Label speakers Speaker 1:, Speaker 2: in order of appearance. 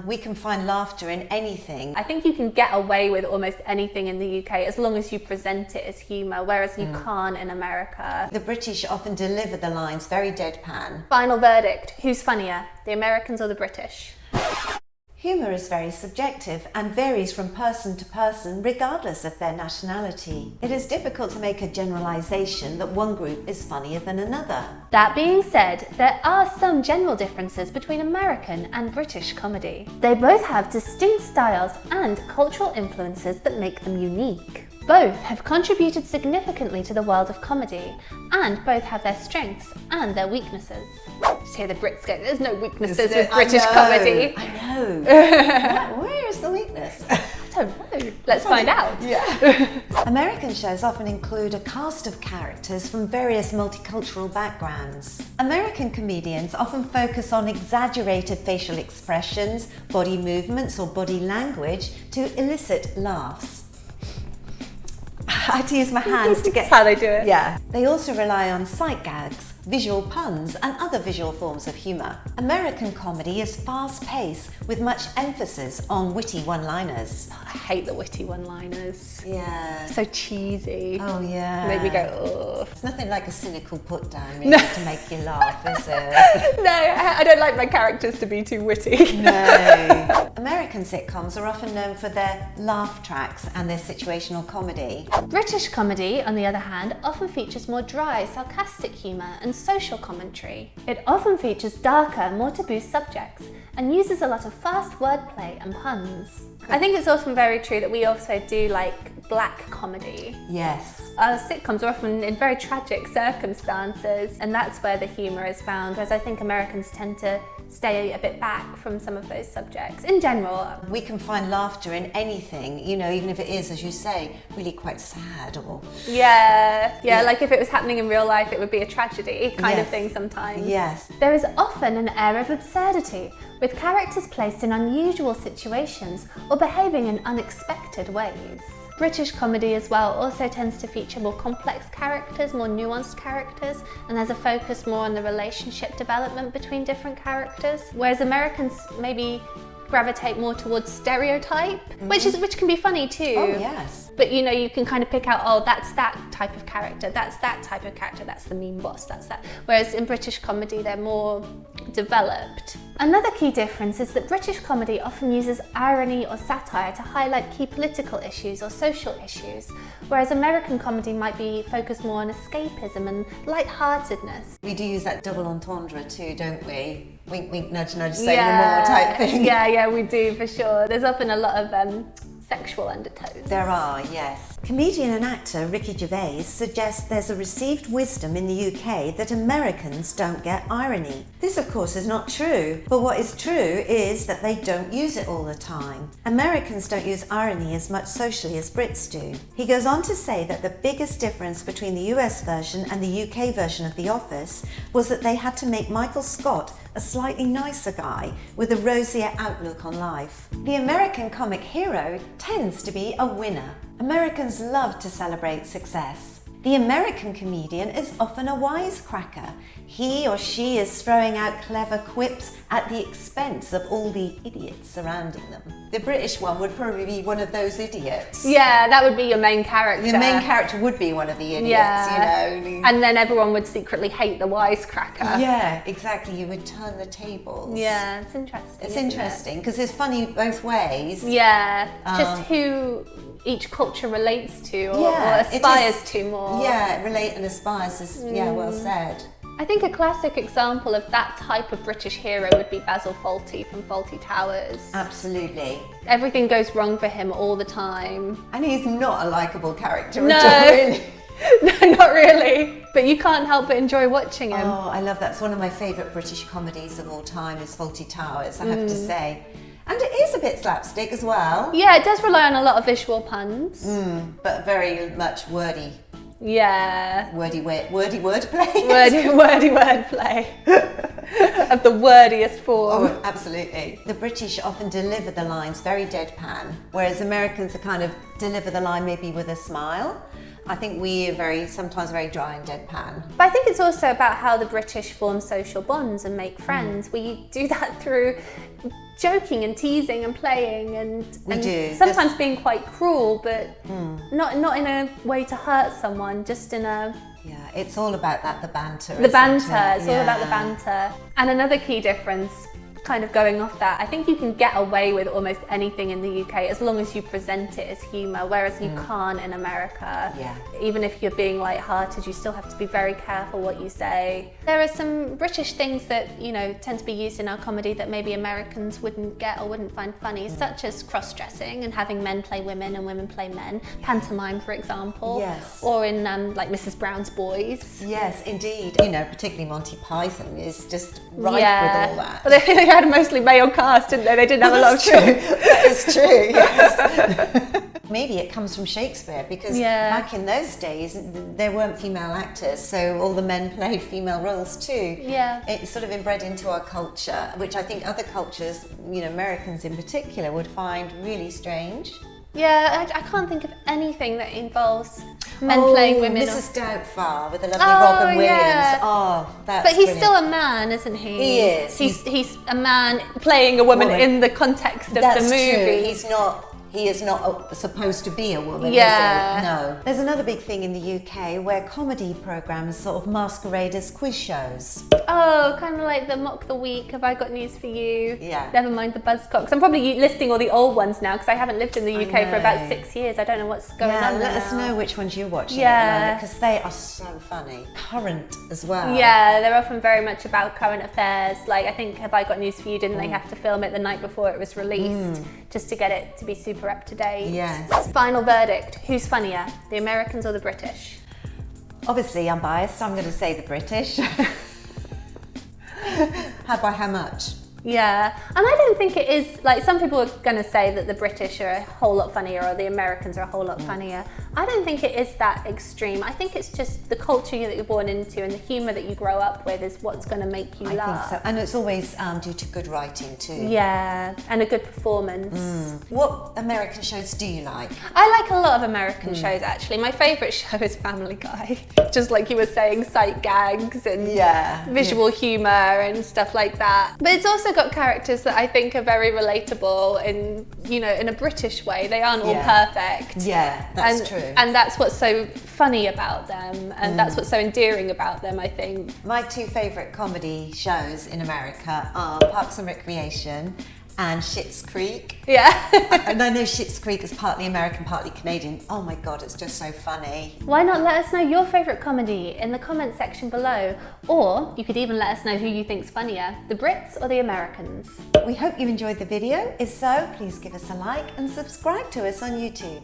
Speaker 1: We can find laughter in anything.
Speaker 2: I think you can get away with almost anything in the UK as long as you present it as humour, whereas you can't in America.
Speaker 1: The British often deliver the lines very deadpan.
Speaker 2: Final verdict, who's funnier, the Americans or the British?
Speaker 1: Humour is very subjective and varies from person to person regardless of their nationality. It is difficult to make a generalisation that one group is funnier than another.
Speaker 2: That being said, there are some general differences between American and British comedy. They both have distinct styles and cultural influences that make them unique. Both have contributed significantly to the world of comedy, and both have their strengths and their weaknesses. Just hear the Brits go, there's no weaknesses with British comedy.
Speaker 1: I know. Where is the weakness?
Speaker 2: I don't know. Let's find out.
Speaker 1: Yeah. American shows often include a cast of characters from various multicultural backgrounds. American comedians often focus on exaggerated facial expressions, body movements or body language to elicit laughs. I had to use my hands to get...
Speaker 2: That's how they do it.
Speaker 1: Yeah. They also rely on sight gags, visual puns and other visual forms of humour. American comedy is fast-paced with much emphasis on witty one-liners.
Speaker 2: I hate the witty one-liners.
Speaker 1: Yeah.
Speaker 2: So cheesy.
Speaker 1: Oh yeah.
Speaker 2: Made me go, ugh.
Speaker 1: It's nothing like a cynical put-down really to make you laugh, is it?
Speaker 2: No, I don't like my characters to be too witty.
Speaker 1: No. American sitcoms are often known for their laugh tracks and their situational comedy.
Speaker 2: British comedy, on the other hand, often features more dry, sarcastic humour and social commentary. It often features darker, more taboo subjects and uses a lot of fast wordplay and puns. I think it's often very true that we also do like black comedy.
Speaker 1: Yes.
Speaker 2: Our sitcoms are often in very tragic circumstances, and that's where the humour is found, whereas I think Americans tend to stay a bit back from some of those subjects. In general,
Speaker 1: we can find laughter in anything, you know, even if it is, as you say, really quite sad or...
Speaker 2: Yeah, like if it was happening in real life, it would be a tragedy kind of thing sometimes.
Speaker 1: Yes.
Speaker 2: There is often an air of absurdity, with characters placed in unusual situations or behaving in unexpected ways. British comedy as well also tends to feature more complex characters, more nuanced characters, and there's a focus more on the relationship development between different characters, whereas Americans maybe gravitate more towards stereotype, which can be funny too.
Speaker 1: Oh yes.
Speaker 2: But you know, you can kind of pick out, oh, that's that type of character, that's that type of character, that's the mean boss, that's that. Whereas in British comedy, they're more developed. Another key difference is that British comedy often uses irony or satire to highlight key political issues or social issues, whereas American comedy might be focused more on escapism and lightheartedness.
Speaker 1: We do use that double entendre too, don't we? Wink, wink, nudge, nudge, say no more type thing.
Speaker 2: Yeah, we do for sure. There's often a lot of sexual undertones.
Speaker 1: There are, yes. Comedian and actor Ricky Gervais suggests there's a received wisdom in the UK that Americans don't get irony. This of course is not true, but what is true is that they don't use it all the time. Americans don't use irony as much socially as Brits do. He goes on to say that the biggest difference between the US version and the UK version of The Office was that they had to make Michael Scott a slightly nicer guy with a rosier outlook on life. The American comic hero tends to be a winner. Americans love to celebrate success. The American comedian is often a wisecracker. He or she is throwing out clever quips at the expense of all the idiots surrounding them. The British one would probably be one of those idiots.
Speaker 2: Yeah, that would be your main character.
Speaker 1: Your main character would be one of the idiots, you know.
Speaker 2: And then everyone would secretly hate the wisecracker.
Speaker 1: Yeah, exactly. You would turn the tables.
Speaker 2: Yeah, it's interesting.
Speaker 1: It's interesting because it's funny both ways.
Speaker 2: Yeah, just who each culture relates to or aspires to more.
Speaker 1: Yeah, relate and aspires is, well said.
Speaker 2: I think a classic example of that type of British hero would be Basil Fawlty from Fawlty Towers.
Speaker 1: Absolutely.
Speaker 2: Everything goes wrong for him all the time.
Speaker 1: And he's not a likeable character
Speaker 2: No.
Speaker 1: at all, really.
Speaker 2: No, not really. But you can't help but enjoy watching him.
Speaker 1: Oh, I love that. It's one of my favourite British comedies of all time is Fawlty Towers, I have to say. And it is a bit slapstick as well.
Speaker 2: Yeah, it does rely on a lot of visual puns.
Speaker 1: But very much wordy.
Speaker 2: Yeah.
Speaker 1: Wordy wordplay.
Speaker 2: Wordy wordplay. Of the wordiest form.
Speaker 1: Oh, absolutely. The British often deliver the lines very deadpan, whereas Americans are kind of deliver the line maybe with a smile. I think we are sometimes very dry and deadpan.
Speaker 2: But I think it's also about how the British form social bonds and make friends. We do that through joking and teasing and playing and sometimes being quite cruel, but not in a way to hurt someone, just in a...
Speaker 1: Yeah, it's all about that, the banter.
Speaker 2: The banter, it's all about the banter. And another key difference, kind of going off that, I think you can get away with almost anything in the UK as long as you present it as humour, whereas you can't in America.
Speaker 1: Yeah.
Speaker 2: Even if you're being light-hearted, you still have to be very careful what you say. There are some British things that, you know, tend to be used in our comedy that maybe Americans wouldn't get or wouldn't find funny, such as cross-dressing and having men play women and women play men. Pantomime, for example.
Speaker 1: Yes.
Speaker 2: Or in like Mrs. Brown's Boys.
Speaker 1: Yes, indeed. You know, particularly Monty Python is just rife with all that.
Speaker 2: But they had a mostly male cast, didn't they? They didn't have a lot of children.
Speaker 1: That is true, yes. Maybe it comes from Shakespeare, because back in those days there weren't female actors, so all the men played female roles too.
Speaker 2: Yeah.
Speaker 1: It's sort of inbred into our culture, which I think other cultures, you know, Americans in particular, would find really strange.
Speaker 2: Yeah, I can't think of anything that involves men playing women.
Speaker 1: Mrs. Doubtfire with the lovely Robin Williams.
Speaker 2: Yeah.
Speaker 1: Oh, that's
Speaker 2: But he's
Speaker 1: brilliant.
Speaker 2: still a man, isn't he?
Speaker 1: He is.
Speaker 2: He's a man playing a woman in the context of the movie.
Speaker 1: True. He is not supposed to be a woman,
Speaker 2: Yeah.
Speaker 1: is he? No. There's another big thing in the UK where comedy programmes sort of masquerade as quiz shows.
Speaker 2: Oh, kind of like the Mock the Week, Have I Got News for You?
Speaker 1: Yeah.
Speaker 2: Never mind the Buzzcocks. I'm probably listing all the old ones now because I haven't lived in the UK for about 6 years. I don't know what's going on
Speaker 1: Let
Speaker 2: now.
Speaker 1: us know which ones you're watching at the moment, because they are so funny. Current as well.
Speaker 2: Yeah, they're often very much about current affairs. Like, I think Have I Got News for You, didn't they have to film it the night before it was released just to get it to be super up to date?
Speaker 1: Yes.
Speaker 2: Final verdict, who's funnier, the Americans or the British?
Speaker 1: Obviously, I'm biased, so I'm going to say the British. How much?
Speaker 2: Yeah, and I don't think it is, like, some people are going to say that the British are a whole lot funnier or the Americans are a whole lot funnier. I don't think it is that extreme. I think it's just the culture that you're born into and the humour that you grow up with is what's going to make you laugh.
Speaker 1: I think so, and it's always due to good writing too.
Speaker 2: Yeah, and a good performance.
Speaker 1: What American shows do you like?
Speaker 2: I like a lot of American shows, actually. My favourite show is Family Guy. Just like you were saying, sight gags and visual humour and stuff like that. But it's also got characters that I think are very relatable in, you know, in a British way. They aren't all perfect.
Speaker 1: Yeah, that's true.
Speaker 2: And that's what's so funny about them, and that's what's so endearing about them, I think.
Speaker 1: My two favourite comedy shows in America are Parks and Recreation and Schitt's Creek.
Speaker 2: Yeah.
Speaker 1: And I know Schitt's Creek is partly American, partly Canadian. Oh my God, it's just so funny.
Speaker 2: Why not let us know your favourite comedy in the comment section below? Or you could even let us know who you think's funnier, the Brits or the Americans.
Speaker 1: We hope you enjoyed the video. If so, please give us a like and subscribe to us on YouTube.